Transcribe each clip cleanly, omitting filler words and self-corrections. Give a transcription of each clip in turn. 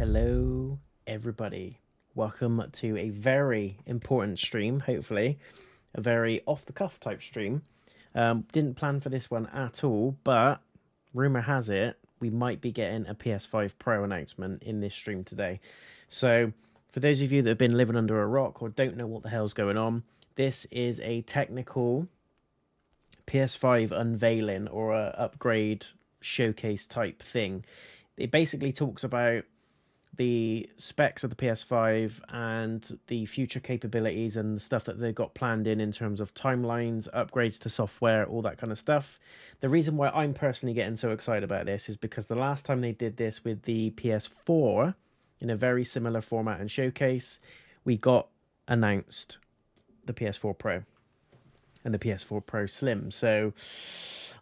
Hello, everybody. Welcome to a very important stream, hopefully. A very off-the-cuff type stream. Didn't plan for this one at all, but rumor has it we might be getting a PS5 Pro announcement in this stream today. So, for those of you that have been living under a rock or don't know what the hell's going on, this is a technical PS5 unveiling or a upgrade showcase type thing. It basically talks about the specs of the PS5 and the future capabilities and the stuff that they've got planned in terms of timelines, upgrades to software, all that kind of stuff. The reason why I'm personally getting so excited about this is because the last time they did this with the PS4 in a very similar format and showcase, we got announced the PS4 Pro and the PS4 Pro Slim. So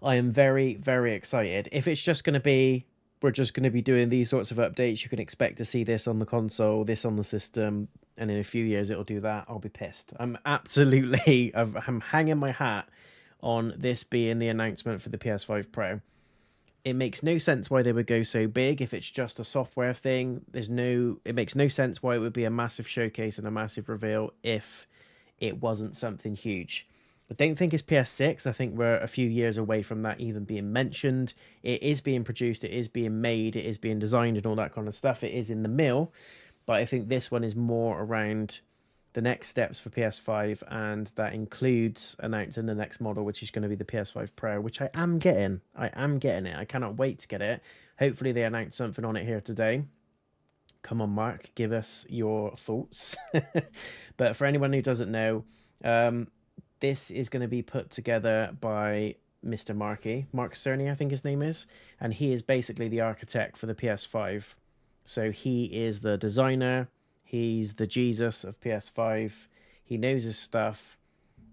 I am very, very excited. If it's just going to be we're just going to be doing these sorts of updates, you can expect to see this on the console, this on the system, and in a few years it'll do that, I'll be pissed. I'm hanging my hat on this being the announcement for the PS5 Pro. It makes no sense why they would go so big if it's just a software thing. It makes no sense why it would be a massive showcase and a massive reveal if it wasn't something huge. I don't think it's PS6. I think we're a few years away from that even being mentioned. It is being produced, it is being made, it is being designed and all that kind of stuff. It is in the mill, but I think this one is more around the next steps for PS5, and that includes announcing the next model, which is going to be the PS5 Pro, which I am getting. I am getting it. I cannot wait to get it. Hopefully they announce something on it here today. Come on, Mark, give us your thoughts. But for anyone who doesn't know, this is going to be put together by Mr. Mark Cerny, I think his name is, and he is basically the architect for the PS5. So he is the designer, he's the Jesus of PS5, he knows his stuff,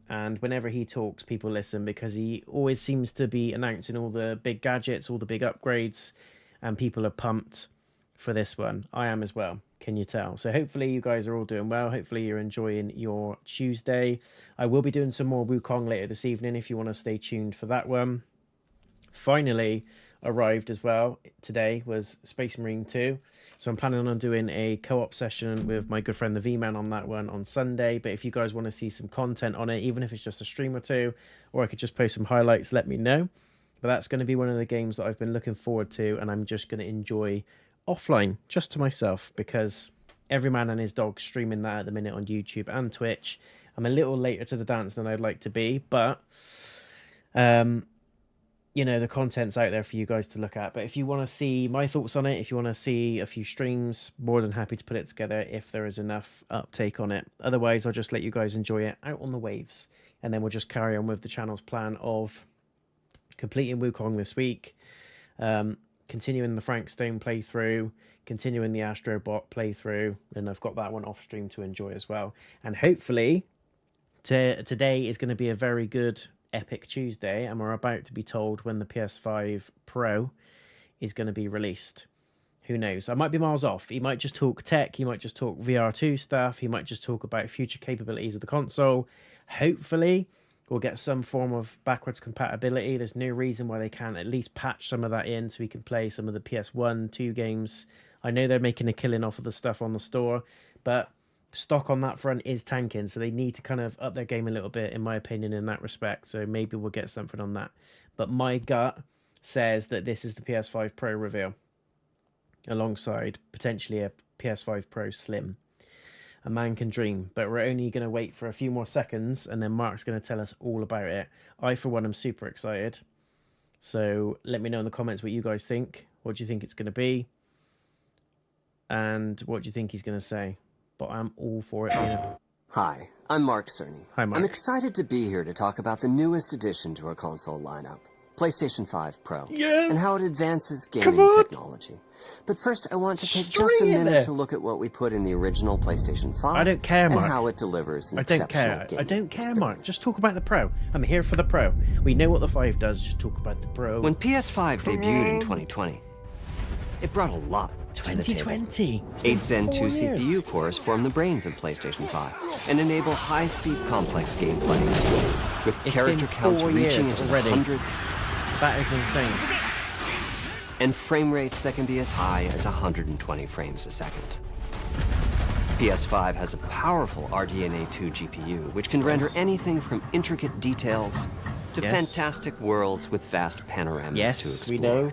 and whenever he talks, people listen because he always seems to be announcing all the big gadgets, all the big upgrades, and people are pumped for this one. I am as well. Can you tell? So hopefully you guys are all doing well. Hopefully you're enjoying your Tuesday. I will be doing some more Wukong later this evening if you want to stay tuned for that one. Finally arrived as well today was Space Marine 2. So I'm planning on doing a co-op session with my good friend the V-Man on that one on Sunday. But if you guys want to see some content on it, even if it's just a stream or two, or I could just post some highlights, let me know. But that's going to be one of the games that I've been looking forward to, and I'm just going to enjoy offline just to myself because every man and his dog streaming that at the minute on YouTube and Twitch. I'm a little later to the dance than I'd like to be, but you know, the content's out there for you guys to look at. But if you want to see my thoughts on it, if you want to see a few streams, more than happy to put it together if there is enough uptake on it. Otherwise, I'll just let you guys enjoy it out on the waves, and then we'll just carry on with the channel's plan of completing Wukong this week, continuing the Frank Stone playthrough, continuing the Astrobot playthrough, and I've got that one off stream to enjoy as well. And hopefully today is going to be a very good epic Tuesday, and we're about to be told when the PS5 Pro is going to be released. Who knows? I might be miles off. He might just talk tech, he might just talk VR2 stuff, he might just talk about future capabilities of the console. Hopefully we'll get some form of backwards compatibility. There's no reason why they can't at least patch some of that in so we can play some of the PS1, 2 games. I know they're making a killing off of the stuff on the store, but stock on that front is tanking, so they need to kind of up their game a little bit, in my opinion, in that respect. So maybe we'll get something on that. But my gut says that this is the PS5 Pro reveal, alongside potentially a PS5 Pro Slim. A man can dream, but we're only going to wait for a few more seconds, and then Mark's going to tell us all about it. I, for one, am super excited. So let me know in the comments what you guys think. What do you think it's going to be? And what do you think he's going to say? But I'm all for it. Hi, I'm Mark Cerny. Hi, Mark. I'm excited to be here to talk about the newest addition to our console lineup, PlayStation 5 Pro, and how it advances gaming technology. But first, I want to take just a minute to look at what we put in the original PlayStation 5 I don't care, Mark. and how it delivers an exceptional gaming I don't care, experience. Mark. Just talk about the Pro. I'm here for the Pro. We know what the 5 does. Just talk about the Pro. When PS5 debuted in 2020, it brought a lot to the table. 2020. 8 Zen 2 CPU cores form the brains of PlayStation 5 and enable high-speed, complex gameplay with character counts reaching into the hundreds. That is insane. and frame rates that can be as high as 120 frames a second. PS5 has a powerful RDNA 2 GPU, which can render anything from intricate details to fantastic worlds with vast panoramas to explore. We know.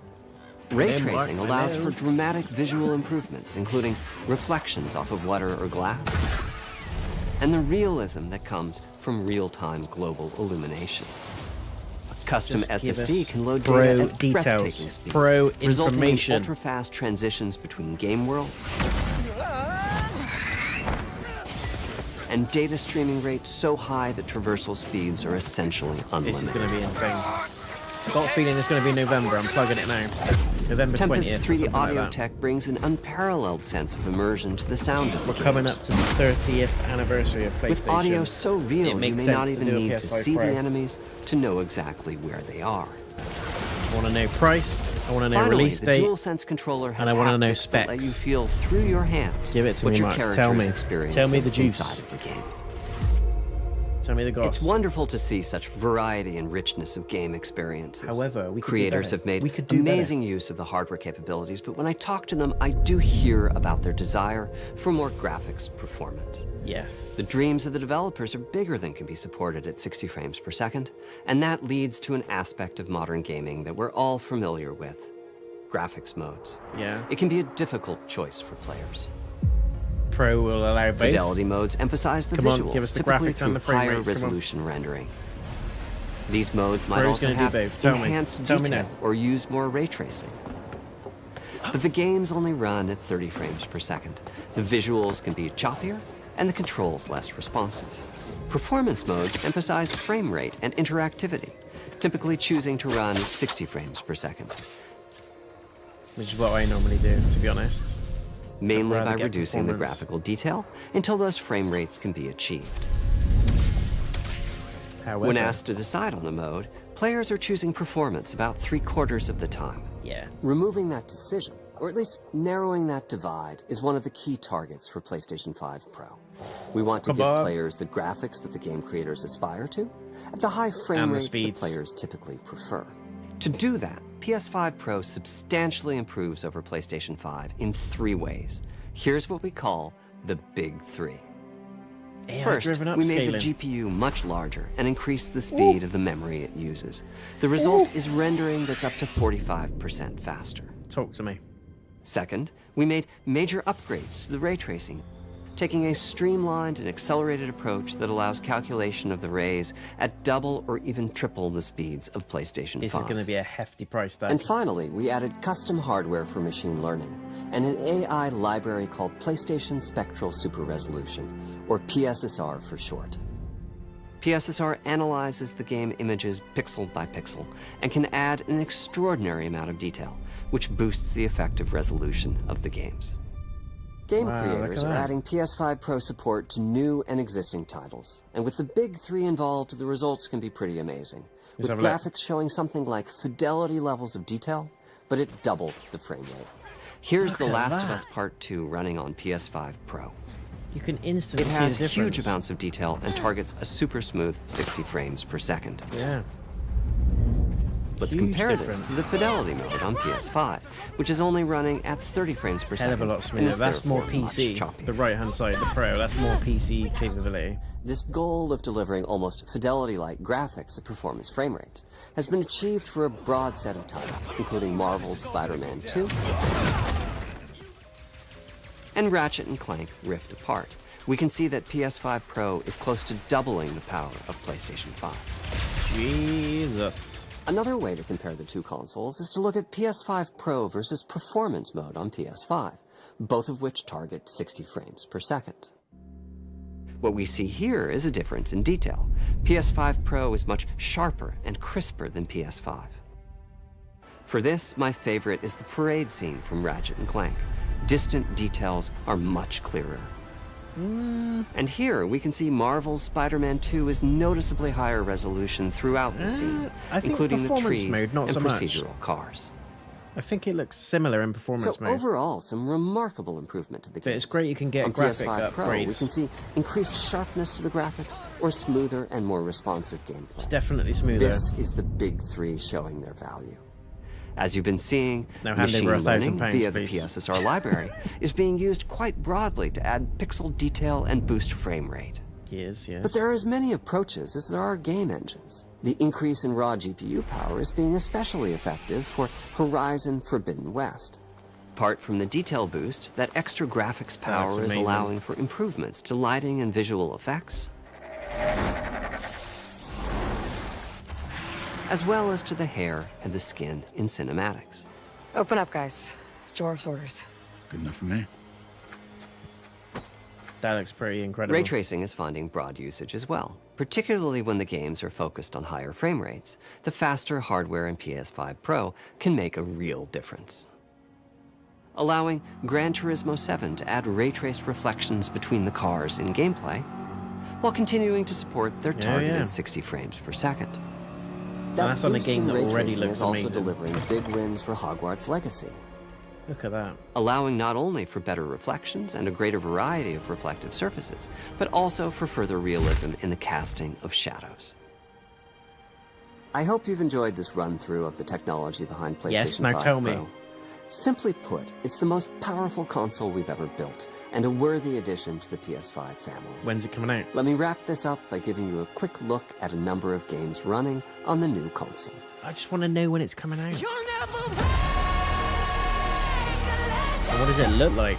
Ray tracing allows for dramatic visual improvements, including reflections off of water or glass, and the realism that comes from real-time global illumination. A custom SSD can load data at breathtaking speed, resulting in ultra-fast transitions between game worlds, and data streaming rates so high that traversal speeds are essentially unlimited. This is going to be insane. I've got a feeling it's going to be November. I'm plugging it now. November 20th. Tempest 3D audio tech brings an unparalleled sense of immersion to the sound of the games. We're coming up to the 30th anniversary of PlayStation. With audio so real, you may not even need to see the enemies to know exactly where they are. I want to know price. I want to know release date. The DualSense controller has and I want to know haptics specs. that let you feel through your hands Give it to what me, your Mark. character's experience Tell me the juice. inside of the game. Tell me the goss. It's wonderful to see such variety and richness of game experiences. However, creators have made amazing use of the hardware capabilities, but when I talk to them, I do hear about their desire for more graphics performance. Yes. The dreams of the developers are bigger than can be supported at 60 frames per second, and that leads to an aspect of modern gaming that we're all familiar with: graphics modes. Yeah. It can be a difficult choice for players. Pro will allow both. Fidelity modes emphasize the visuals, give us the typically graphics and through the frame higher rates. resolution rendering. These modes might Pro's also gonna have do both. Tell me. enhanced Tell me detail now. or use more ray tracing. But the games only run at 30 frames per second. The visuals can be choppier and the controls less responsive. Performance modes emphasize frame rate and interactivity, typically choosing to run at 60 frames per second. Which is what I normally do, to be honest. Mainly by reducing the graphical detail until those frame rates can be achieved. However, when asked to decide on a mode, players are choosing performance about 3/4 of the time. Yeah. Removing that decision, or at least narrowing that divide, is one of the key targets for PlayStation 5 Pro. We want to give players the graphics that the game creators aspire to, at the high frame rates that players typically prefer. To do that, PS5 Pro substantially improves over PlayStation 5 in 3 ways. Here's what we call the Big 3. First, we made the GPU much larger and increased the speed of the memory it uses. The result is rendering that's up to 45% faster. Talk to me. Second, we made major upgrades to the ray tracing, taking a streamlined and accelerated approach that allows calculation of the rays at double or even triple the speeds of PlayStation 5. This is going to be a hefty price tag. And finally, we added custom hardware for machine learning and an AI library called PlayStation Spectral Super Resolution, or PSSR for short. PSSR analyzes the game images pixel by pixel and can add an extraordinary amount of detail, which boosts the effective resolution of the games. Game creators are adding PS5 Pro support to new and existing titles, and with the Big 3 involved, the results can be pretty amazing. With graphics showing something like fidelity levels of detail, but at double the frame rate. Here's The Last of Us Part 2 running on PS5 Pro. You can instantly see the difference. It has huge amounts of detail and targets a super smooth 60 frames per second. Yeah. Let's compare this to the Fidelity mode on PS5, which is only running at 30 frames per second. Hell of a lot smoother. That's more PC. The right-hand side, the Pro, that's more PC capability. This goal of delivering almost fidelity-like graphics at performance frame rates has been achieved for a broad set of titles, including Marvel's Spider-Man 2 and Ratchet & Clank Rift Apart. We can see that PS5 Pro is close to doubling the power of PlayStation 5. Jesus. Another way to compare the two consoles is to look at PS5 Pro versus Performance mode on PS5, both of which target 60 frames per second. What we see here is a difference in detail. PS5 Pro is much sharper and crisper than PS5. For this, my favorite is the parade scene from Ratchet & Clank. Distant details are much clearer. And here we can see Marvel's Spider-Man 2 is noticeably higher resolution throughout the scene, including the trees and procedural cars. I think it looks similar in performance mode. Overall, some remarkable improvement to the game. But it's great you can get on graphic PS5 Pro, upgrades. We can see increased sharpness to the graphics or smoother and more responsive gameplay. It's definitely smoother. This is the Big 3 showing their value. As you've been seeing, Now hand over machine learning £1,000, via the please. PSSR library is being used quite broadly to add pixel detail and boost frame rate. Yes. But there are as many approaches as there are game engines. The increase in raw GPU power is being especially effective for Horizon Forbidden West. Apart from the detail boost, that extra graphics power is allowing for improvements to lighting and visual effects, as well as to the hair and the skin in cinematics. Open up, guys. Dwarf's orders. Good enough for me. That looks pretty incredible. Ray tracing is finding broad usage as well, particularly when the games are focused on higher frame rates. The faster hardware in PS5 Pro can make a real difference, allowing Gran Turismo 7 to add ray-traced reflections between the cars in gameplay, while continuing to support their targeted 60 frames per second. That's on a game that already looks is also amazing. delivering big wins for Hogwarts Legacy, Look at that. allowing not only for better reflections and a greater variety of reflective surfaces, but also for further realism in the casting of shadows. I hope you've enjoyed this run-through of the technology behind PlayStation 5 Yes, now tell me. Pro. Simply put, it's the most powerful console we've ever built, and a worthy addition to the PS5 family. When's it coming out? Let me wrap this up by giving you a quick look at a number of games running on the new console. I just want to know when it's coming out. And what does it look like?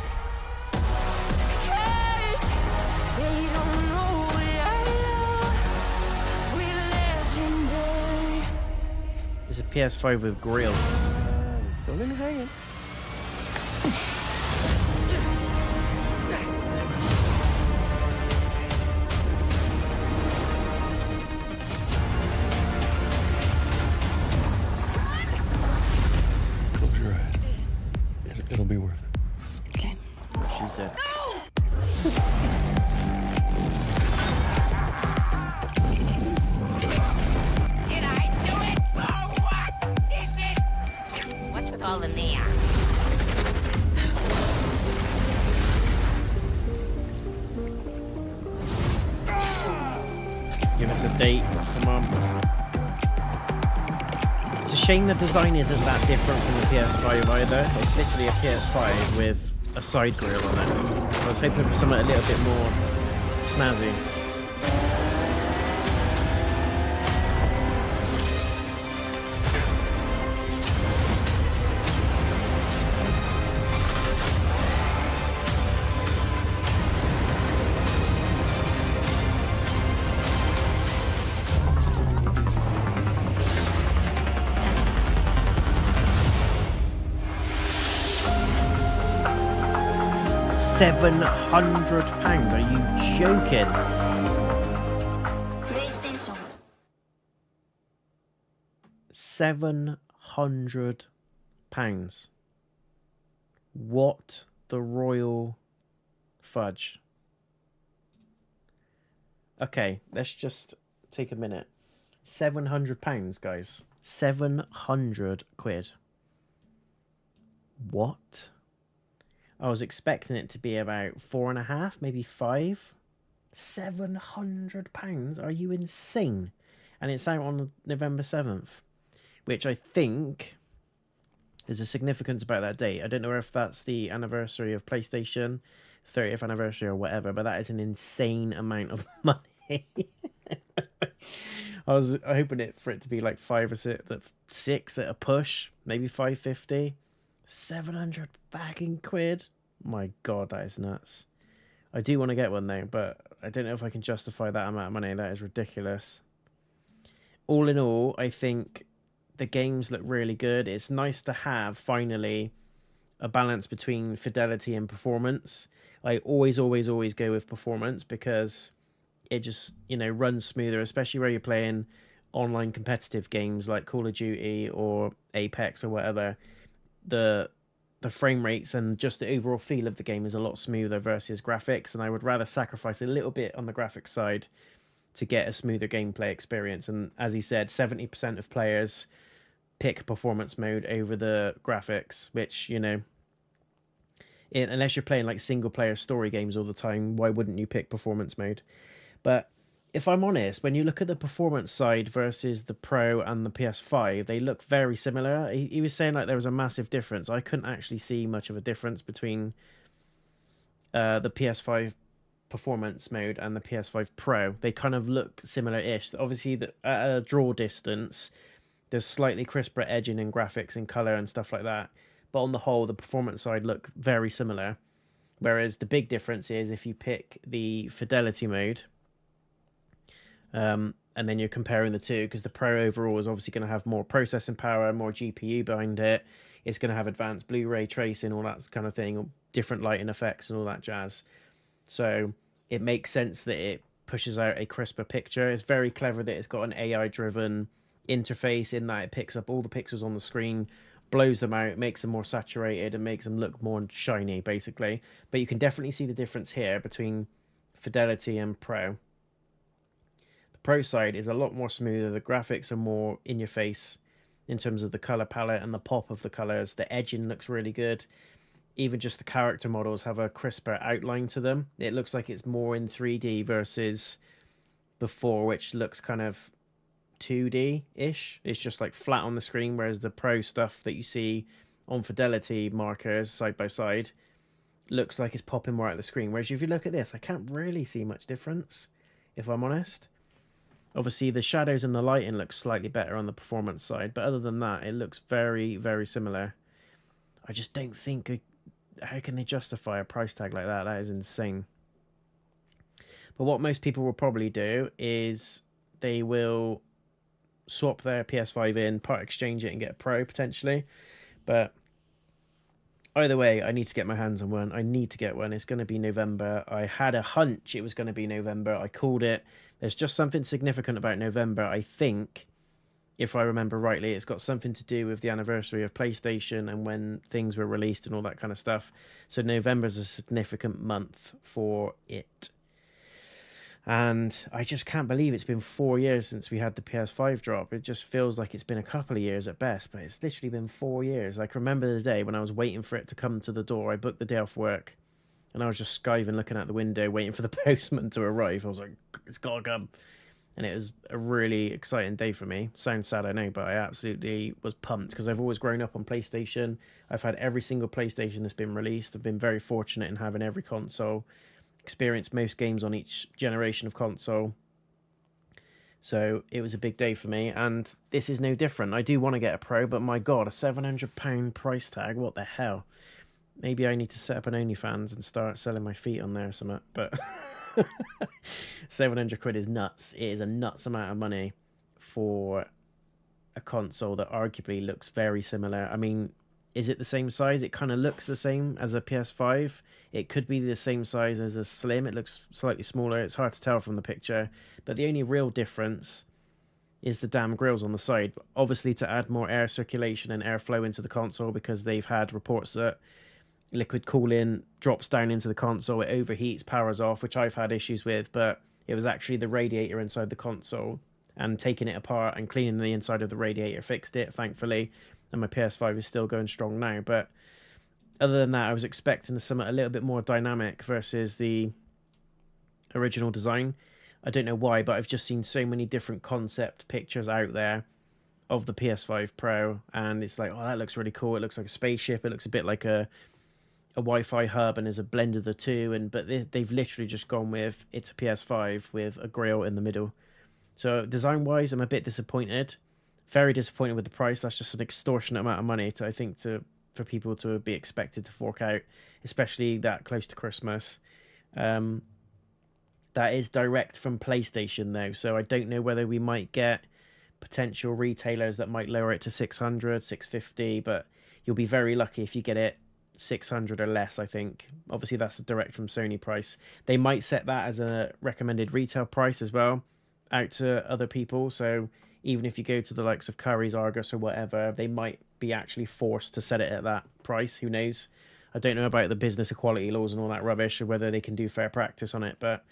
It's a PS5 with grills. Don't let me hang Close your eyes. It'll be worth it. Okay. She said. Did I do it? Oh, what is this? What's with all the neon? Give us a date. Come on. It's a shame the design isn't that different from the PS5 either. It's literally a PS5 with a side grille on it. I was hoping for something a little bit more snazzy. £700? Are you joking? PlayStation. £700. What the royal fudge? Okay, let's just take a minute. £700, guys. 700 quid. What? I was expecting it to be about 4.5, maybe 5. £700? Are you insane? And it's out on November 7th, which I think is a significance about that date. I don't know if that's the anniversary of PlayStation, 30th anniversary or whatever, but that is an insane amount of money. I was hoping for it to be like 5 or 6 at a push, maybe 550. 700 fucking quid. My god, that is nuts. I do want to get one though, but I don't know if I can justify that amount of money. That is ridiculous. All in all, I think the games look really good. It's nice to have finally a balance between fidelity and performance. I always go with performance because it just, runs smoother, especially where you're playing online competitive games like Call of Duty or Apex or whatever. The frame rates and just the overall feel of the game is a lot smoother versus graphics, and I would rather sacrifice a little bit on the graphics side to get a smoother gameplay experience. And as he said, 70% of players pick performance mode over the graphics, which, unless you're playing like single player story games all the time, why wouldn't you pick performance mode? But if I'm honest, when you look at the performance side versus the Pro and the PS5, they look very similar. He was saying like there was a massive difference. I couldn't actually see much of a difference between the PS5 performance mode and the PS5 Pro. They kind of look similar-ish. Obviously, at a draw distance, there's slightly crisper edging and graphics and color and stuff like that. But on the whole, the performance side look very similar. Whereas the big difference is if you pick the fidelity mode, and then you're comparing the two, because the Pro overall is obviously going to have more processing power, more GPU behind it. It's going to have advanced Blu-ray tracing, all that kind of thing, different lighting effects and all that jazz. So it makes sense that it pushes out a crisper picture. It's very clever that it's got an AI-driven interface in that it picks up all the pixels on the screen, blows them out, makes them more saturated, and makes them look more shiny, basically. But you can definitely see the difference here between Fidelity and Pro. The Pro side is a lot more smoother. The graphics are more in your face in terms of the color palette and the pop of the colors. The edging looks really good. Even just the character models have a crisper outline to them. It looks like it's more in 3D versus before, which looks kind of 2D-ish. It's just like flat on the screen, whereas the Pro stuff that you see on Fidelity markers side by side looks like it's popping more out of the screen. Whereas if you look at this, I can't really see much difference, if I'm honest. Obviously, the shadows and the lighting look slightly better on the performance side, but other than that, it looks very, very similar. I just don't think... How can they justify a price tag like that? That is insane. But what most people will probably do is they will swap their PS5 in, part exchange it, and get a Pro, potentially. But either way, I need to get my hands on one. I need to get one. It's going to be November. I had a hunch it was going to be November. I called it. There's just something significant about November. I think, if I remember rightly, it's got something to do with the anniversary of PlayStation and when things were released and all that kind of stuff. So November's a significant month for it. And I just can't believe it's been 4 years since we had the PS5 drop. It just feels like it's been a couple of years at best, but it's literally been 4 years. Like, I remember the day when I was waiting for it to come to the door. I booked the day off work, and I was just skiving, looking out the window, waiting for the postman to arrive. I was like, it's got to come. And it was a really exciting day for me. Sounds sad, I know, but I absolutely was pumped because I've always grown up on PlayStation. I've had every single PlayStation that's been released. I've been very fortunate in having every console, experienced most games on each generation of console. So it was a big day for me, and this is no different. I do want to get a Pro, but my God, a £700 price tag, what the hell? Maybe I need to set up an OnlyFans and start selling my feet on there or something, but... 700 quid is nuts. It is a nuts amount of money for a console that arguably looks very similar. I mean, is it the same size? It kind of looks the same as a PS5. It could be the same size as a Slim. It looks slightly smaller. It's hard to tell from the picture. But the only real difference is the damn grills on the side. Obviously, to add more air circulation and airflow into the console, because they've had reports that liquid cooling drops down into the console, it overheats, powers off, which I've had issues with, but it was actually the radiator inside the console, and taking it apart and cleaning the inside of the radiator fixed it, thankfully, and my PS5 is still going strong now. But other than that, I was expecting something a little bit more dynamic versus the original design. I don't know why, but I've just seen so many different concept pictures out there of the PS5 Pro, and it's like, oh, that looks really cool. It looks like a spaceship. It looks a bit like a Wi-Fi hub, and is a blend of the two. But they've literally just gone with, it's a PS5 with a grill in the middle. So design-wise, I'm a bit disappointed. Very disappointed with the price. That's just an extortionate amount of money for people to be expected to fork out, especially that close to Christmas. That is direct from PlayStation though, so I don't know whether we might get potential retailers that might lower it to 600, 650, but you'll be very lucky if you get it 600 or less, I think. Obviously, that's a direct from Sony price. They might set that as a recommended retail price as well out to other people. So even if you go to the likes of Curry's, Argos, or whatever, they might be actually forced to set it at that price. Who knows? I don't know about the business equality laws and all that rubbish, or whether they can do fair practice on it, but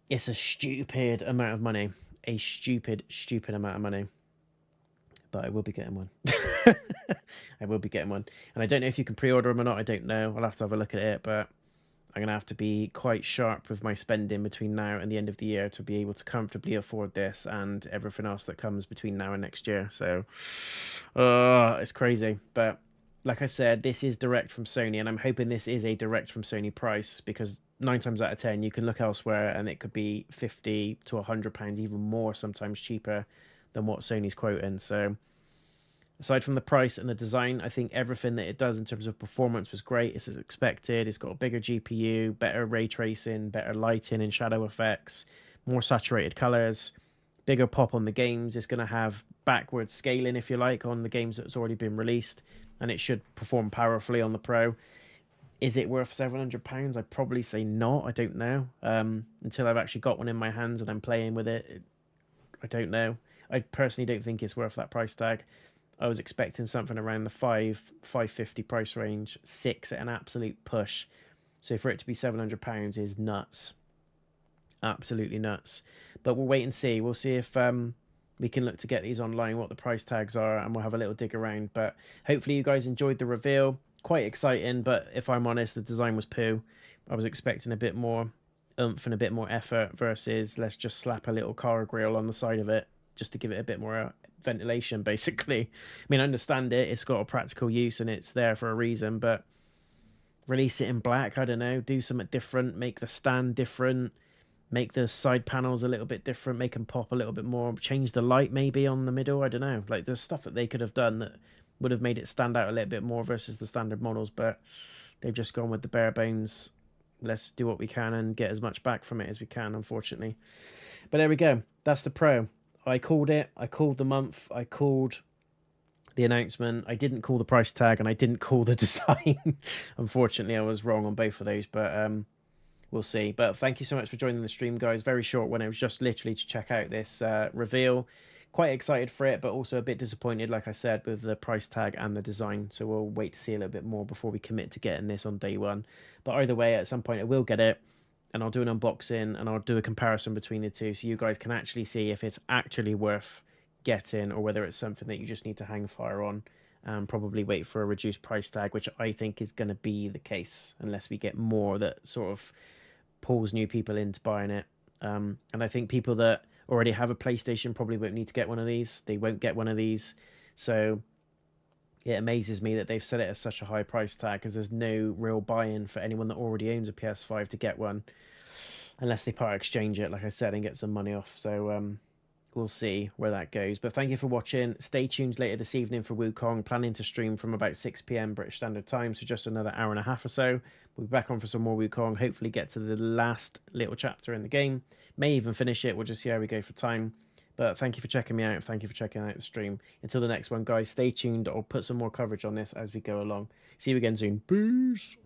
it's a stupid amount of money. A stupid amount of money. But I will be getting one. I will be getting one. And I don't know if you can pre-order them or not. I don't know. I'll have to have a look at it. But I'm going to have to be quite sharp with my spending between now and the end of the year to be able to comfortably afford this and everything else that comes between now and next year. So, it's crazy. But like I said, this is direct from Sony, and I'm hoping this is a direct from Sony price, because 9 times out of 10 you can look elsewhere and it could be £50 to £100, even more, sometimes cheaper than what Sony's quoting. So aside from the price and the design, I think everything that it does in terms of performance was great. It's as expected. It's got a bigger GPU, better ray tracing, better lighting and shadow effects, more saturated colors, bigger pop on the games. It's going to have backward scaling, if you like, on the games that's already been released, and it should perform powerfully on the Pro. Is it worth £700? I'd probably say not. I don't know. Until I've actually got one in my hands and I'm playing with it, I don't know. I personally don't think it's worth that price tag. I was expecting something around the £550 price range, 6 at an absolute push. So for it to be £700 is nuts. Absolutely nuts. But we'll wait and see. We'll see if we can look to get these online, what the price tags are, and we'll have a little dig around. But hopefully you guys enjoyed the reveal. Quite exciting, but if I'm honest, the design was poo. I was expecting a bit more oomph and a bit more effort versus let's just slap a little car grill on the side of it just to give it a bit more ventilation, basically. I mean, I understand it. It's got a practical use and it's there for a reason, but release it in black. I don't know. Do something different. Make the stand different. Make the side panels a little bit different. Make them pop a little bit more. Change the light maybe on the middle. I don't know. Like, there's stuff that they could have done that would have made it stand out a little bit more versus the standard models, but they've just gone with the bare bones. Let's do what we can and get as much back from it as we can, unfortunately. But there we go. That's the Pro. I called it. I called the month. I called the announcement. I didn't call the price tag, and I didn't call the design. Unfortunately, I was wrong on both of those, but we'll see. But thank you so much for joining the stream, guys. Very short one. It was just literally to check out this reveal. Quite excited for it, but also a bit disappointed, like I said, with the price tag and the design. So we'll wait to see a little bit more before we commit to getting this on day one. But either way, at some point I will get it, and I'll do an unboxing and I'll do a comparison between the two so you guys can actually see if it's actually worth getting or whether it's something that you just need to hang fire on and probably wait for a reduced price tag, which I think is going to be the case unless we get more that sort of pulls new people into buying it. And I think people that already have a PlayStation probably won't need to get one of these. They won't get one of these. So it amazes me that they've set it at such a high price tag, because there's no real buy-in for anyone that already owns a PS5 to get one unless they part exchange it, like I said, and get some money off. So we'll see where that goes. But thank you for watching. Stay tuned later this evening for Wukong. Planning to stream from about 6 p.m. British Standard Time, so just another hour and a half or so. We'll be back on for some more Wukong. Hopefully get to the last little chapter in the game. May even finish it. We'll just see how we go for time. But thank you for checking me out. Thank you for checking out the stream. Until the next one, guys, stay tuned. I'll put some more coverage on this as we go along. See you again soon. Peace.